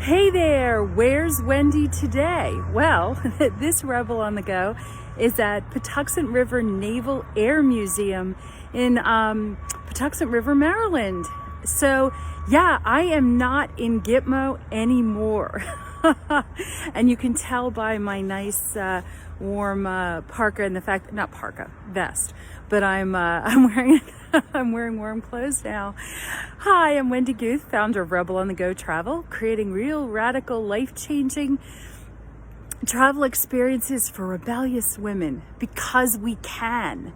Hey there, where's Wendy today? Well, this Rebel on the Go is at Patuxent River Naval Air Museum in Patuxent River, Maryland. So yeah, I am not in Gitmo anymore. And you can tell by my nice warm parka and the fact that, not parka, vest, but I'm wearing I'm wearing warm clothes now. Hi, I'm Wendy Guth, founder of Rebel on the Go Travel, creating real, radical, life-changing travel experiences for rebellious women because we can.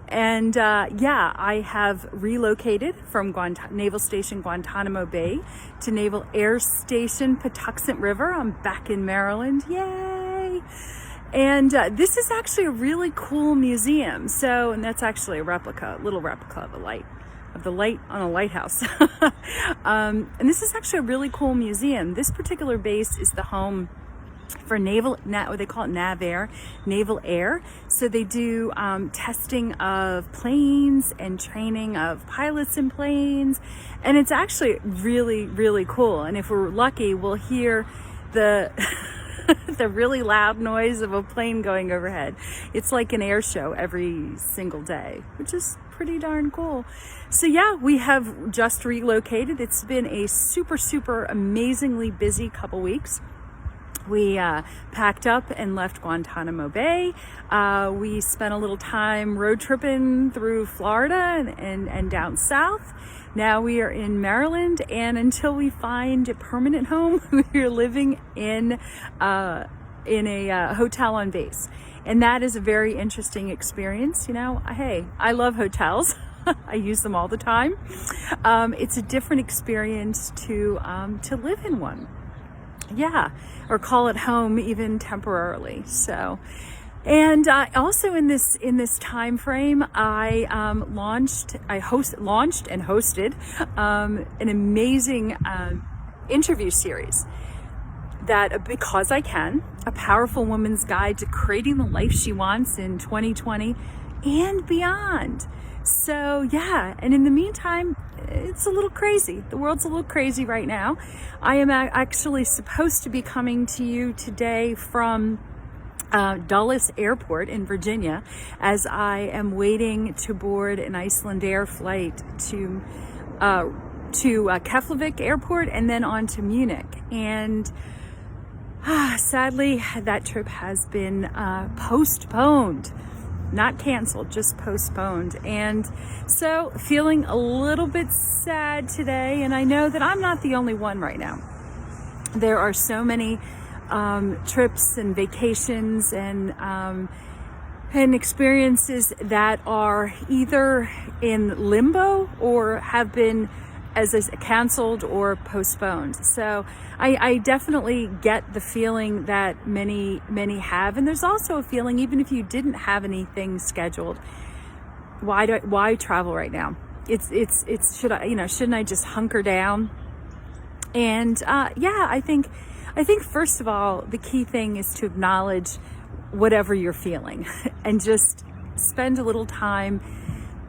And yeah, I have relocated from Naval Station Guantanamo Bay to Naval Air Station Patuxent River. I'm back in Maryland. Yay! And this is actually a really cool museum. So, and that's actually a replica, a little replica of the light on a lighthouse. And this is actually a really cool museum. This particular base is the home for what they call it Naval, Naval Air. So they do testing of planes and training of pilots in planes. And it's actually really, really cool. And if we're lucky, we'll hear the the really loud noise of a plane going overhead. It's like an air show every single day, which is pretty darn cool. So yeah, we have just relocated. It's been a super, super amazingly busy couple weeks. We packed up and left Guantanamo Bay. We spent a little time road tripping through Florida and down south. Now we are in Maryland, and until we find a permanent home, we are living in a hotel on base. And that is a very interesting experience. You know, hey, I love hotels. I use them all the time. It's a different experience to live in one. Yeah, or call it home even temporarily. So, and also in this time frame, I launched and hosted an amazing interview series that, because I can, a powerful woman's guide to creating the life she wants in 2020 and beyond. So yeah, and in the meantime, it's a little crazy. The world's a little crazy right now. I am actually supposed to be coming to you today from Dulles Airport in Virginia, as I am waiting to board an Iceland Air flight to Keflavik Airport and then on to Munich. And sadly, that trip has been postponed. Not canceled, just postponed. And so feeling a little bit sad today. And I know that I'm not the only one right now. There are so many trips and vacations and experiences that are either in limbo or have been as canceled or postponed. So I definitely get the feeling that many have, and there's also a feeling, even if you didn't have anything scheduled, why travel right now? Shouldn't I just hunker down? And yeah, I think first of all, the key thing is to acknowledge whatever you're feeling and just spend a little time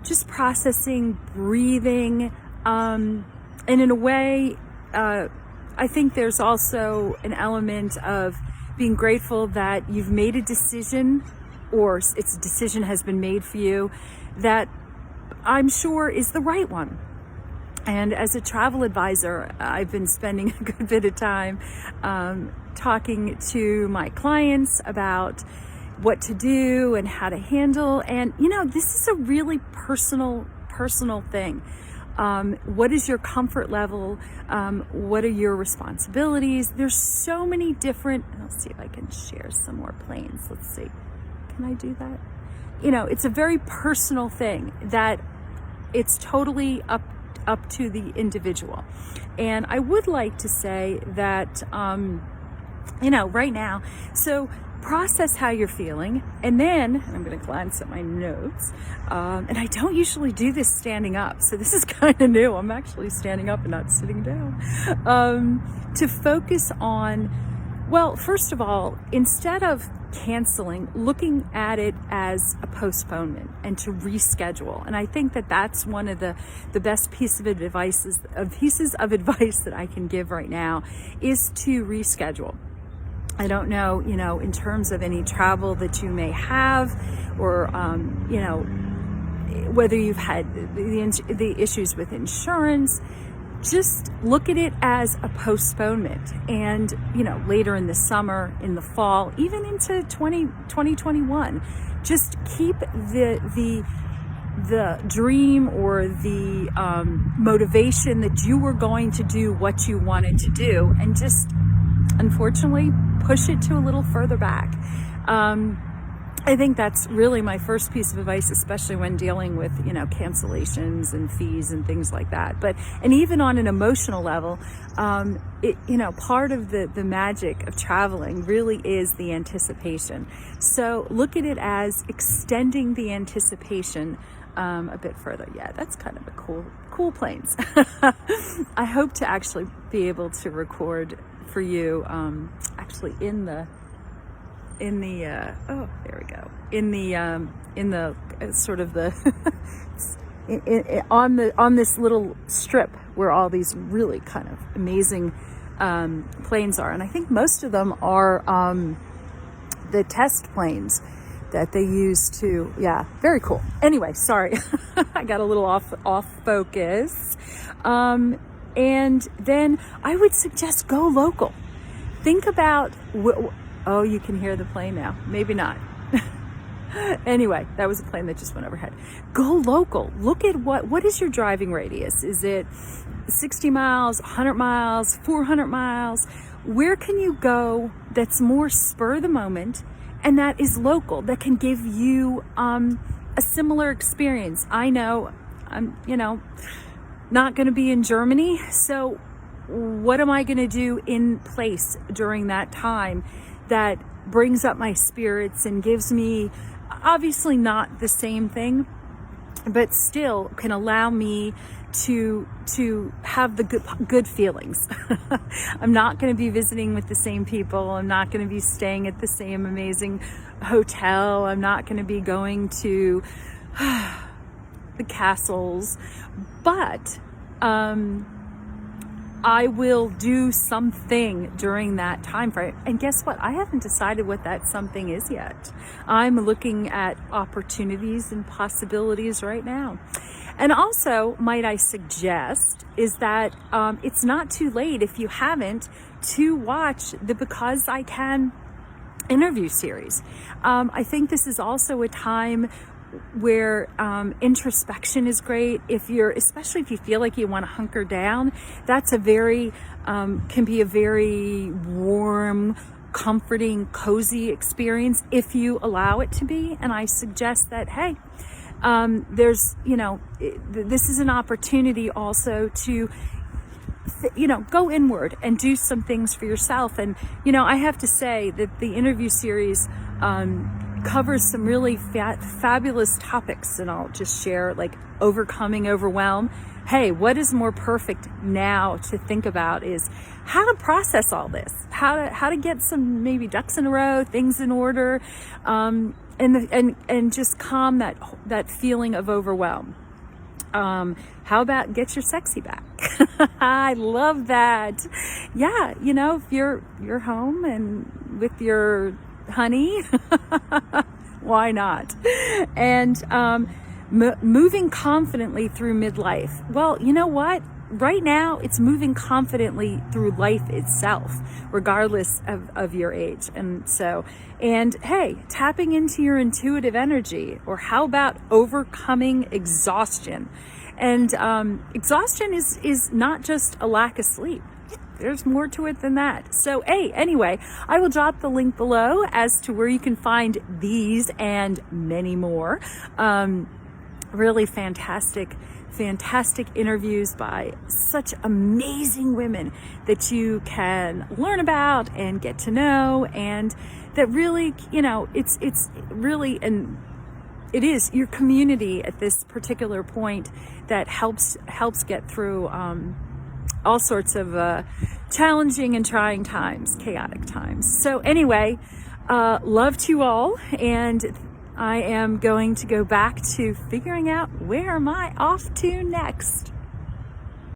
just processing, breathing. And in a way, I think there's also an element of being grateful that you've made a decision, or its decision has been made for you, that I'm sure is the right one. And as a travel advisor, I've been spending a good bit of time talking to my clients about what to do and how to handle. And, you know, this is a really personal thing. What is your comfort level? What are your responsibilities? There's so many different, let's see if I can share some more planes. Let's see. Can I do that? You know, it's a very personal thing that it's totally up to the individual. And I would like to say that, you know, right now, so process how you're feeling, and then I'm going to glance at my notes, and I don't usually do this standing up, so this is kind of new. I'm actually standing up and not sitting down, to focus on Well, first of all, instead of canceling, looking at it as a postponement and to reschedule. And I think that that's one of the best pieces of advice that I can give right now is to reschedule. I don't know, in terms of any travel that you may have, or, whether you've had the issues with insurance. Just look at it as a postponement, and later in the summer, in the fall, even into 2021, just keep the dream or the motivation that you were going to do what you wanted to do, and just unfortunately push it to a little further back. I think that's really my first piece of advice, especially when dealing with, cancellations and fees and things like that. And even on an emotional level, part of the magic of traveling really is the anticipation. So look at it as extending the anticipation a bit further. Yeah, that's kind of a cool planes. I hope to actually be able to record for you, actually in the sort of the on this little strip where all these really kind of amazing planes are, and I think most of them are the test planes that they use to, very cool. Anyway, sorry, I got a little off focus. And then I would suggest go local. Think about oh, you can hear the plane now. Maybe not. Anyway, that was a plane that just went overhead. Go local. Look at what is your driving radius? Is it 60 miles, 100 miles, 400 miles? Where can you go that's more spur of the moment and that is local, that can give you a similar experience? I know I'm, not going to be in Germany, so what am I going to do in place during that time that brings up my spirits and gives me, obviously not the same thing, but still can allow me to have the good feelings. I'm not going to be visiting with the same people. I'm not going to be staying at the same amazing hotel. I'm not going to be going to the castles, but I will do something during that time frame. And guess what? I haven't decided what that something is yet. I'm looking at opportunities and possibilities right now. And also, might I suggest, is that it's not too late, if you haven't, to watch the Because I Can interview series. I think this is also a time where introspection is great. Especially if you feel like you want to hunker down, that's can be a very warm, comforting, cozy experience if you allow it to be. And I suggest that, hey, this is an opportunity also to go inward and do some things for yourself. And I have to say that the interview series covers some really fabulous topics, and I'll just share, like overcoming overwhelm. Hey, what is more perfect now to think about is how to process all this, how to get some maybe ducks in a row, things in order, and just calm that feeling of overwhelm. How about get your sexy back? I love that. Yeah, if you're home and with your honey, why not? And moving confidently through midlife. Well, you know what? Right now, it's moving confidently through life itself, regardless of your age. And hey, tapping into your intuitive energy, or how about overcoming exhaustion? And exhaustion is not just a lack of sleep. There's more to it than that. So, hey, anyway, I will drop the link below as to where you can find these and many more. Really fantastic interviews by such amazing women that you can learn about and get to know, and that really, it's really, and it is your community at this particular point that helps get through all sorts of challenging and trying times, chaotic times. So anyway, love to you all, and I am going to go back to figuring out where am I off to next.